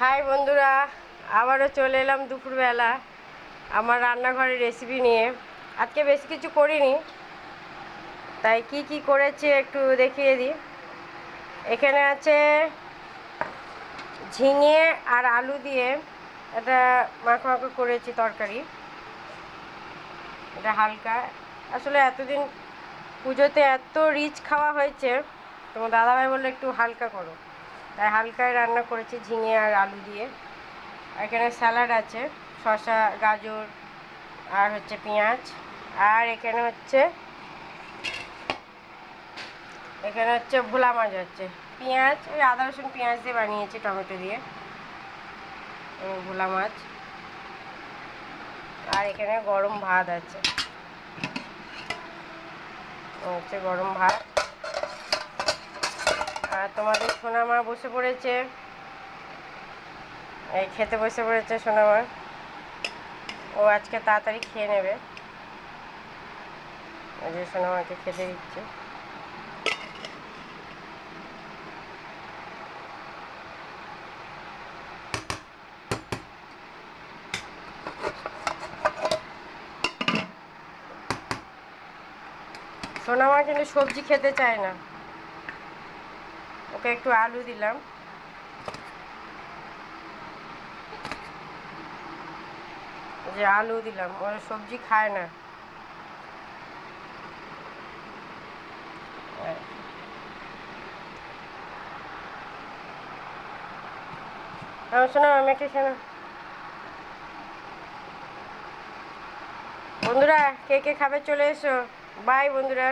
High বন্ধুরা, আবারও চলে এলাম দুপুরবেলা আমার রান্নাঘরের রেসিপি নিয়ে। আজকে বেশি কিছু করিনি, তাই কি কি করেছি একটু দেখিয়ে দিই। এখানে আছে ঝিঙে আর আলু দিয়ে এটা মাখো মাখো করেছি তরকারি। এটা হালকা, আসলে এতদিন পুজোতে এত রিচ খাওয়া হয়েছে, তোমার দাদাভাই বললো একটু হালকা করো, তাই হালকায় রান্না করেছি ঝিঙে আর আলু দিয়ে। এখানে স্যালাড আছে, শসা, গাজর আর হচ্ছে পেঁয়াজ। আর এখানে হচ্ছে ভোলা মাছ হচ্ছে, পেঁয়াজ ওই আদা রসুন পেঁয়াজ দিয়ে বানিয়েছি, টমেটো দিয়ে ভোলা মাছ। আর এখানে গরম ভাত আছে, হচ্ছে গরম ভাত। আর তোমাদের সোনামা বসে পড়েছে, এই খেতে বসে পড়েছে সোনামা। ও আজকে তাড়াতাড়ি খেয়ে নেবে, ওই যে সোনামাকে খেতে দিচ্ছে। সোনামা কিন্তু সবজি খেতে চায় না, ওকে একটু আলু দিলাম। যে আলু দিলাম, ওরা সবজি খায় না। শোনো, আমি একটা শোনো বন্ধুরা, কে কে খাবে চলে এসো। বাই বন্ধুরা।